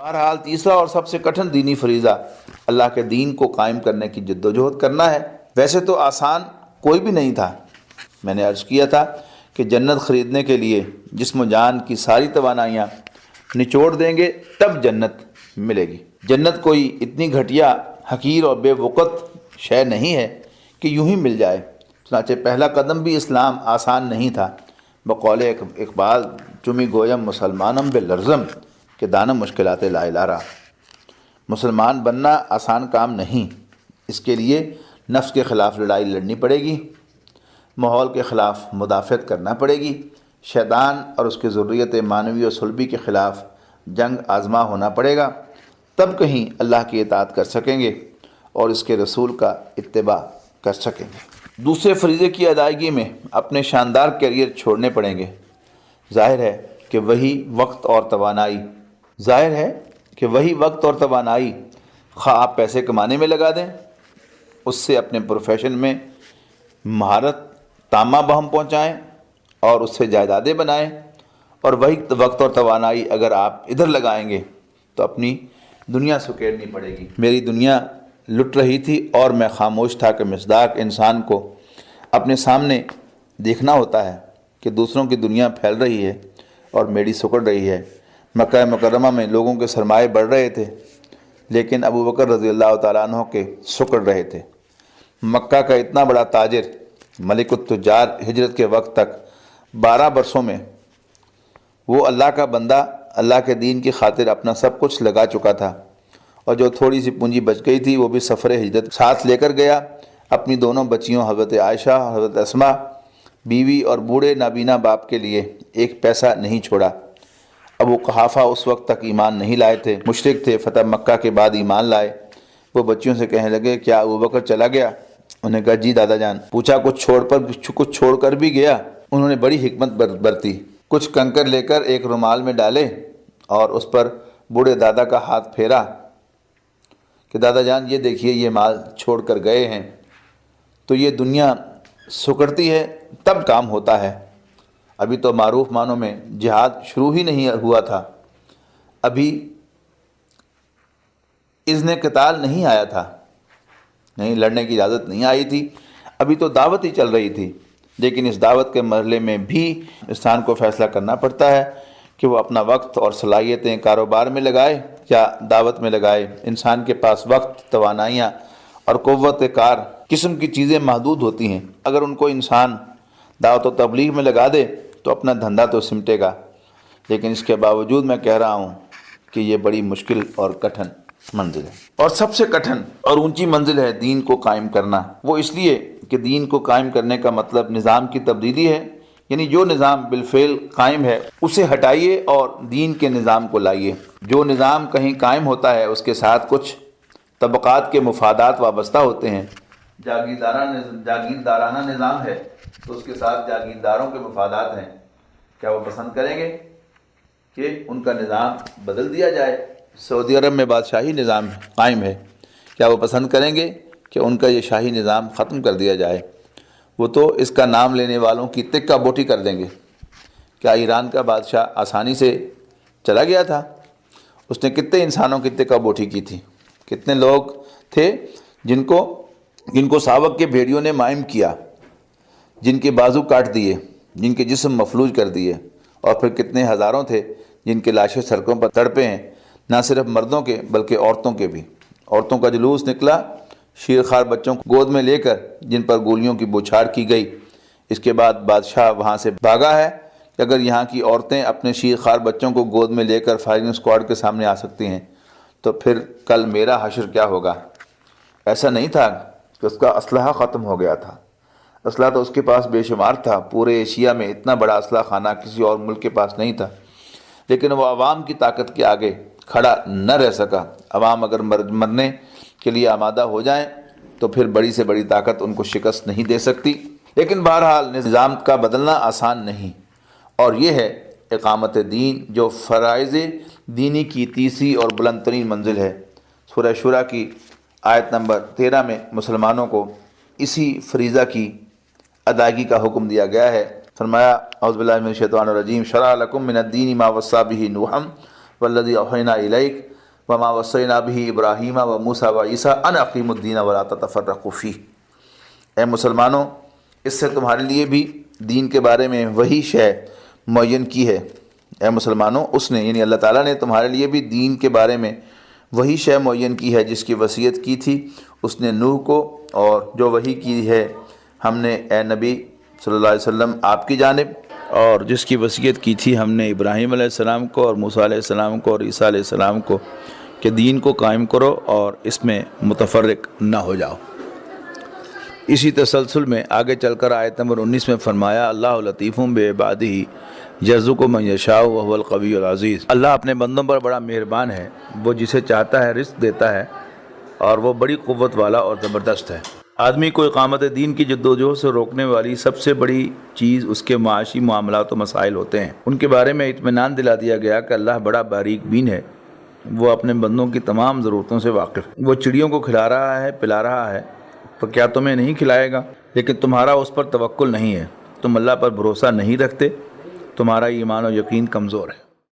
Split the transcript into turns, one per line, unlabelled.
بہرحال تیسرا اور سب سے کٹھن دینی فریضہ اللہ کے دین کو قائم کرنے کی جد و جہد کرنا ہے۔ ویسے تو آسان کوئی بھی نہیں تھا۔ میں نے عرض کیا تھا کہ جنت خریدنے کے لیے جسم و جان کی ساری توانائیاں نچوڑ دیں گے تب جنت ملے گی۔ جنت کوئی اتنی گھٹیا، حقیر اور بے وقت شے نہیں ہے کہ یوں ہی مل جائے۔ چنانچہ پہلا قدم بھی اسلام آسان نہیں تھا۔ بقول اقبال چمی گویم مسلمانم بے لرزم کہ دانم مشکلات لا الارا۔ مسلمان بننا آسان کام نہیں، اس کے لیے نفس کے خلاف لڑائی لڑنی پڑے گی، ماحول کے خلاف مدافعت کرنا پڑے گی، شیطان اور اس کی ذریت معنوی و صلبی کے خلاف جنگ آزما ہونا پڑے گا، تب کہیں اللہ کی اطاعت کر سکیں گے اور اس کے رسول کا اتباع کر سکیں گے۔ دوسرے فریضے کی ادائیگی میں اپنے شاندار کیریئر چھوڑنے پڑیں گے۔ ظاہر ہے کہ وہی وقت اور توانائی خواہ آپ پیسے کمانے میں لگا دیں، اس سے اپنے پروفیشن میں مہارت تامہ بہم پہنچائیں اور اس سے جائیدادیں بنائیں، اور وہی وقت اور توانائی اگر آپ ادھر لگائیں گے تو اپنی دنیا سکیڑنی پڑے گی۔ میری دنیا لٹ رہی تھی اور میں خاموش تھا کہ مصداق انسان کو اپنے سامنے دیکھنا ہوتا ہے کہ دوسروں کی دنیا پھیل رہی ہے اور میری سکڑ رہی ہے۔ مکہ مکرمہ میں لوگوں کے سرمائے بڑھ رہے تھے، لیکن ابو بکر رضی اللہ تعالیٰ عنہ کے سکڑ رہے تھے۔ مکہ کا اتنا بڑا تاجر ملک التجار ہجرت کے وقت تک 12 برسوں میں وہ اللہ کا بندہ اللہ کے دین کی خاطر اپنا سب کچھ لگا چکا تھا، اور جو تھوڑی سی پونجی بچ گئی تھی وہ بھی سفر ہجرت ساتھ لے کر گیا۔ اپنی دونوں بچیوں حضرت عائشہ اور حضرت اسماء، بیوی اور بوڑھے نابینا باپ کے لیے ایک پیسہ نہیں چھوڑا۔ ابو قحافہ اس وقت تک ایمان نہیں لائے تھے، مشرک تھے، فتح مکہ کے بعد ایمان لائے۔ وہ بچیوں سے کہنے لگے کیا ابو بکر چلا گیا؟ انہوں نے کہا جی دادا جان۔ پوچھا کچھ چھوڑ کر بھی گیا؟ انہوں نے بڑی حکمت برتی، کچھ کنکر لے کر ایک رومال میں ڈالے اور اس پر بوڑھے دادا کا ہاتھ پھیرا کہ دادا جان یہ دیکھیے یہ مال چھوڑ کر گئے ہیں۔ تو یہ دنیا سکڑتی ہے تب کام ہوتا ہے۔ ابھی تو معروف معنوں میں جہاد شروع ہی نہیں ہوا تھا، ابھی اذن قتال نہیں آیا تھا، نہیں لڑنے کی اجازت نہیں آئی تھی، ابھی تو دعوت ہی چل رہی تھی۔ لیکن اس دعوت کے مرحلے میں بھی انسان کو فیصلہ کرنا پڑتا ہے کہ وہ اپنا وقت اور صلاحیتیں کاروبار میں لگائے یا دعوت میں لگائے۔ انسان کے پاس وقت، توانائیاں اور قوت کار قسم کی چیزیں محدود ہوتی ہیں۔ اگر ان کو انسان دعوت و تبلیغ میں لگا دے تو اپنا دھندا تو سمٹے گا، لیکن اس کے باوجود میں کہہ رہا ہوں کہ یہ بڑی مشکل اور کٹھن منزل ہے، اور سب سے کٹھن اور اونچی منزل ہے دین کو قائم کرنا۔ وہ اس لیے کہ دین کو قائم کرنے کا مطلب نظام کی تبدیلی ہے، یعنی جو نظام بالفعل قائم ہے اسے ہٹائیے اور دین کے نظام کو لائیے۔ جو نظام کہیں قائم ہوتا ہے اس کے ساتھ کچھ طبقات کے مفادات وابستہ ہوتے ہیں۔ جاگیردارانہ نظام ہے تو اس کے ساتھ جاگیرداروں کے مفادات ہیں۔ کیا وہ پسند کریں گے کہ ان کا نظام بدل دیا جائے؟ سعودی عرب میں بادشاہی نظام قائم ہے، کیا وہ پسند کریں گے کہ ان کا یہ شاہی نظام ختم کر دیا جائے؟ وہ تو اس کا نام لینے والوں کی تکہ بوٹی کر دیں گے۔ کیا ایران کا بادشاہ آسانی سے چلا گیا تھا؟ اس نے کتنے انسانوں کی تکہ بوٹی کی تھی، کتنے لوگ تھے جن کو ساوک کے بھیڑیوں نے مائم کیا، جن کے بازو کاٹ دیے، جن کے جسم مفلوج کر دیے، اور پھر کتنے ہزاروں تھے جن کے لاشیں سڑکوں پر تڑپے ہیں، نہ صرف مردوں کے بلکہ عورتوں کے بھی۔ عورتوں کا جلوس نکلا شیرخوار بچوں کو گود میں لے کر جن پر گولیوں کی بوچھاڑ کی گئی۔ اس کے بعد بادشاہ وہاں سے بھاگا ہے کہ اگر یہاں کی عورتیں اپنے شیرخوار بچوں کو گود میں لے کر فائرنگ اسکواڈ کے سامنے آ سکتی ہیں تو پھر کل میرا حشر کیا ہوگا؟ ایسا نہیں تھا کہ اس کا اسلحہ ختم ہو گیا تھا، اسلحہ تو اس کے پاس بے شمار تھا۔ پورے ایشیا میں اتنا بڑا اسلحہ خانہ کسی اور ملک کے پاس نہیں تھا، لیکن وہ عوام کی طاقت کے آگے کھڑا نہ رہ سکا۔ عوام اگر مرنے کے لیے آمادہ ہو جائیں تو پھر بڑی سے بڑی طاقت ان کو شکست نہیں دے سکتی۔ لیکن بہرحال نظام کا بدلنا آسان نہیں، اور یہ ہے اقامت دین جو فرائض دینی کی تیسری اور بلند ترین منزل ہے۔ سورہ شورى کی آیت نمبر 13 میں مسلمانوں کو اسی فریضہ کی ادائیگی کا حکم دیا گیا ہے۔ فرمایا اعوذ باللہ من الشیطان الرجیم شرع لکم من الدین ما وصی بہ نوحا والذی اوحینا الیک وما وصینا به ابراہیم و موسیٰ و عیسیٰ ان اقیموا الدین ولا تتفرقوا فیہ۔ اے مسلمانوں، اس سے تمہارے لیے بھی دین کے بارے میں وہی شے معین کی ہے۔ اے مسلمانوں، اس نے یعنی اللہ تعالیٰ نے تمہارے لیے بھی دین کے بارے میں وہی شے معین کی ہے جس کی وصیت کی تھی اس نے نوح کو، اور جو وحی کی ہے ہم نے اے نبی صلی اللہ علیہ وسلم آپ کی جانب، اور جس کی وصیت کی تھی ہم نے ابراہیم علیہ السلام کو اور موسیٰ علیہ السلام کو اور عیسیٰ علیہ السلام کو کہ دین کو قائم کرو اور اس میں متفرق نہ ہو جاؤ۔ اسی تسلسل میں آگے چل کر آیت نمبر 19 میں فرمایا اللہ لطیف بعبادہ یرزق من یشاء وهو القوی العزیز۔ اللہ اپنے بندوں پر بڑا مہربان ہے، وہ جسے چاہتا ہے رزق دیتا ہے اور وہ بڑی قوت والا اور زبردست ہے۔ آدمی کو اقامت دین کی جدوجہد سے روکنے والی سب سے بڑی چیز اس کے معاشی معاملات و مسائل ہوتے ہیں۔ ان کے بارے میں اطمینان دلا دیا گیا کہ اللہ بڑا باریک بین ہے، وہ اپنے بندوں کی تمام ضرورتوں سے واقف ہے۔ وہ چڑیوں کو کھلا رہا ہے، پلا رہا ہے، تو کیا تمہیں نہیں کھلائے گا؟ لیکن تمہارا اس پر توکل نہیں ہے، تم اللہ پر بھروسہ نہیں رکھتے، تمہارا ایمان و یقین کمزور ہے۔